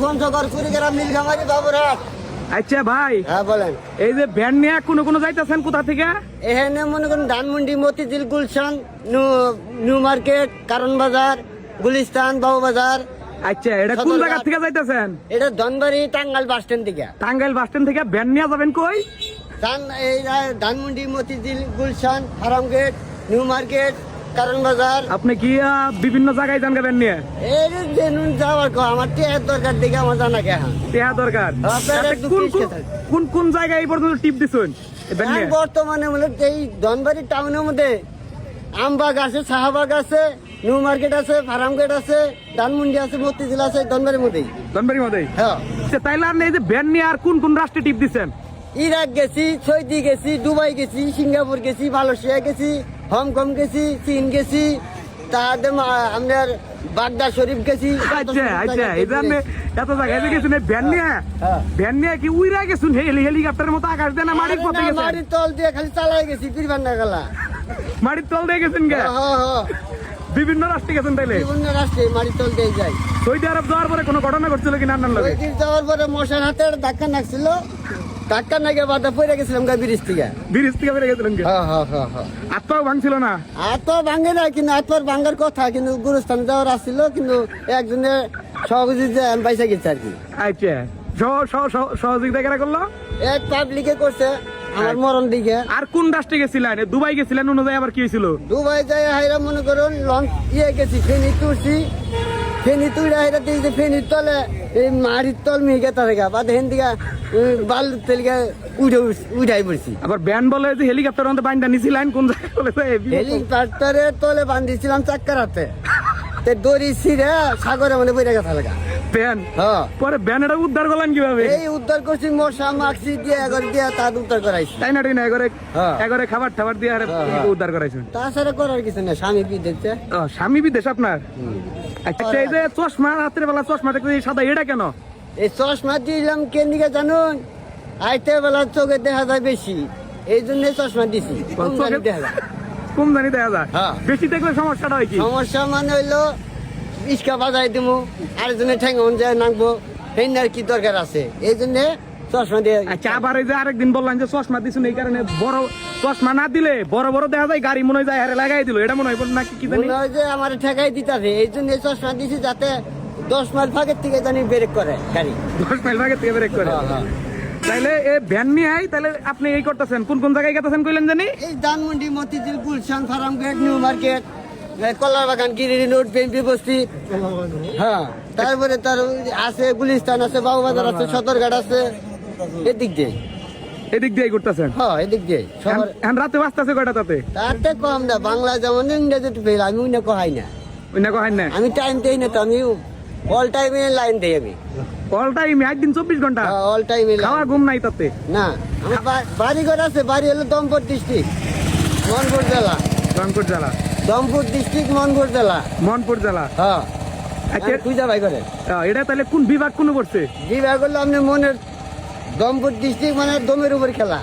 পঞ্চগড় কুড়িগ্রাম নীলফামারী বাবুরহাট। আচ্ছা ভাই, হ্যাঁ বলেন। এই যে ভ্যান নিয়ে কোন যাইতেছেন কোথা থেকে? এখানে মনে করেন ধানমন্ডি, মতিঝিল, গুলশান, নিউ মার্কেট, কারণ বাজার, গুলিস্তান, বাবুবাজার। আচ্ছা, এটা কোন জায়গা থেকে যাইতেছেন? এটা ধনবাড়ি টাঙ্গাইল বাস স্ট্যান্ড থেকে। টাঙ্গাইল বাস স্ট্যান্ড থেকে ভ্যান নিয়ে যাবেন কই? ধানমন্ডি, মতিঝিল, গুলশান, ফার্মগেট, নিউ মার্কেট, কারণ বাজার। আপনি কি বিভিন্ন জায়গায় যান ভ্যান নিয়ে? এই যে নুন যাওয়ার কো আমার টিয়ার দরকার দেখে আমার জানা কে। হ্যাঁ টেহা দরকার। আপনারা একটু কোন please খেতে। কোন জায়গায় এই পর্যন্ত টিপ দিছেন ভ্যান নিয়ে? বর্তমানে বলে এই ধনবাড়ি টাউনের মধ্যে আমবাগ আছে, শাহবাগ আছে, নিউ মার্কেট আছে, ফার্মগেট আছে, ধানমন্ডি আছে, মতিঝিল আছে, ধনবাড়ির মধ্যেই। ধনবাড়ির মধ্যে? হ্যাঁ। আচ্ছা, তাইলে আপনি এই যে ভ্যান নিয়ে আর কোন রাষ্ট্রে টিপ দিছেন? ইরাক গেছি, সৌদি গেছি, দুবাই গেছি, সিঙ্গাপুর গেছি, মালয়েশিয়া গেছি, হংকং গেছি, চীন গেছি, তাদের আপনার বাগদাদ শরীফ গেছি। আচ্ছা, এই যে আপনি এত জায়গায় গেছেন ভ্যান নিয়ে? হ্যাঁ। ভ্যান নিয়ে কি উইরা গেছেন হেলিকপ্টারের মতো আকাশ দিয়ে, না মাটির পথে গেছেন? মাটির তল দিয়ে খালি চালাই গেছি পিরবান্ডা গেলা। মাটির তল দিয়ে গেছেন গে? বিভিন্ন রাষ্ট্রে গেছেন তাইলে? বিভিন্ন রাষ্ট্রে মাটির তল দিয়ে যাই। সৌদি আরব যাওয়ার পরে কোনো ঘটনা ঘটছিল কি নানার লগে? ওই দিন যাওয়ার পরে মশার হাতে একটা ধাক্কা লাগছিল, ধাক্কা নাগে বাধা পড়ে গেছিলাম ব্রিজ থেকে। ব্রিজ থেকে বেড়ে গেছিলেন গে? হ্যাঁ। আত্মাও ভাঙছিল না? হাত পা ভাঙে না, কিন্তু হাত পা ভাঙার কথা, কিন্তু গুরুস্থানে যাওয়ার আসছিল, কিন্তু একজনের সহযোগিতা পয়সা গেছে আর কি। আচ্ছা, সহযোগিতা কেনা করলো? এক পাবলিকে করছে আমার মরণ দিকে। আর কোন রাষ্ট্রে গেছিলেন? দুবাই গেছিলেন? অনুযায়ী আবার কি হয়েছিল? দুবাই যাই হাইরা মনে করুন লঞ্চ গেছি, ফেনি তুলছি, ফেনি তুলে হাইরা দিয়েছে, ফেনির তলে এই মাটির তল মিগে তার বাদ হেন দিকে বালুর তেলকে উঠাই পড়ছি। আবার ব্যান বলে যে হেলিকপ্টার অন্ত বাইন্দা নিছিলেন কোন জায়গায় বলেছে? হেলিকপ্টারের তলে বান্ধিছিলাম চাক্কার হাতে, দড়ি ছিঁড়ে সাগরে মানে বইটা গেছে লাগা ব্যান। হ্যাঁ। পরে ব্যানটা উদ্ধার করলেন কিভাবে? এই উদ্ধার করছি মশা মাছি দিয়ে এগর দিয়ে তার উদ্ধার করাইছি। তাই না? হ্যাঁ। এগরে খাবার টাবার দিয়ে উদ্ধার করাইছেন? তাছাড়া করার কিছু না, স্বামী বিদেশে। স্বামী বিদেশ আপনার? আচ্ছা, এই যে চশমা, রাত্রে বেলা চশমা দেখতে সাদা, এটা কেন? এই চশমা দিলাম কেন দিকে জানুন, আইতে বেলা চোখে দেখা যায় বেশি, এই জন্য চশমা দিছি। কম জানি দেখা যায়। কম জানি দেখা যায়? হ্যাঁ। বেশি দেখলে সমস্যাটা হয় কি? সমস্যা মানে হইলো ইস্কা বাজাই দিবো, আরেকজনে ঠেঙ্গন যায় নাকবো, সেই আর কি দরকার আছে, এই জন্য চশমা দিয়ে। আচ্ছা, আবার এই যে আরেকদিন বললাম যে চশমা দিচ্ছেন, এই কারণে বড় চশমা না দিলে বড় দেখা যায়, গাড়ি মনে হয় যায় হারে লাগাই দিল, এটা মনে হয় নাকি কি জানি? মনে হয় যে আমার ঠেকাই দিতে, এই জন্য চশমা দিছি যাতে 10 মাইল ফাঁকের থেকে জানি ব্রেক করে গাড়ি। 10 মাইল ভাগে থেকে ব্রেক করে? হ্যাঁ। তাইলে এই ভ্যান নিয়ে তাহলে আপনি এই করতেছেন কোন জায়গায় গেতেছেন কইলেন জানি? এই ধানমন্ডি, মতিঝিল, গুলশান, ফার্মগেট, নিউ মার্কেট, কলার বাগান, গিরি রোড, বেম্পি বস্তি। হ্যাঁ, তারপরে তার আছে গুলিস্তান আছে, বাবুবাজার আছে, সদরঘাট আছে, এদিক দিয়ে। এদিক দিয়ে করতেছেন? হ্যাঁ, এদিক দিয়ে। এখন রাতে বাঁচতেছে কয়টা তাতে? তাতে কম না, বাংলা যেমন ইংরেজিতে ফেল, আমি উনি কহাই না, ওই না কহাই না? আমি টাইম দেই না, তো আমি অল টাইমে লাইন দেই, আমি অল টাইম একদিন 24 ঘন্টা অল টাইমে। খাওয়া ঘুম নাই তাতে? না, আমার বাড়ি ঘর আছে, বাড়ি হলো দমপুর ডিস্ট্রিক্ট, মনপুর জেলা। রংপুর জেলা? দমপুর ডিস্ট্রিক্ট, মনপুর জেলা। মনপুর জেলা? হ্যাঁ। আচ্ছা, পূজা ভাই করে এটা তাহলে কোন বিভাগ কোন পড়ছে? বিভাগ হলো আপনি মনের, দমপুর ডিস্ট্রিক্ট মানে দমের উপর খেলা,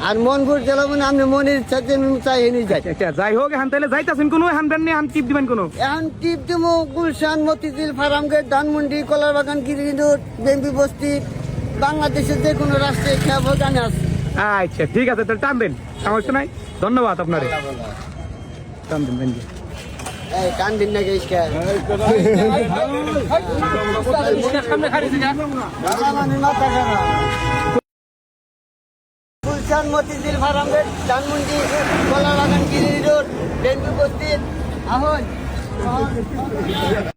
আর মনপুর জেলা মানে আপনি মনের সাথে চাই এনে যায়। আচ্ছা, যাই হোক, এখন তাহলে যাইতাছেন কোনো হান ব্যান নিয়ে, হান টিপ দিবেন কোনো? এখন টিপ দেবো গুলশান, মতিঝিল, ফার্মগেট, ধানমন্ডি, কলার বাগান, গিরি রোড, বেম্পি বস্তি, বাংলাদেশের যে কোনো রাষ্ট্রে খেয়াবো জানে আছে। আচ্ছা, ঠিক আছে, তাহলে টান দেন, সমস্যা নাই। ধন্যবাদ আপনার। টান দেন, থ্যাংক ইউ। এই কান দিন না গেছ কে গুলশান, মতিঝিল, ফার্মগেট, ধানমন্ডি, কলার বাগান, গিরি রোড, বেম্পি বস্তি, আহন।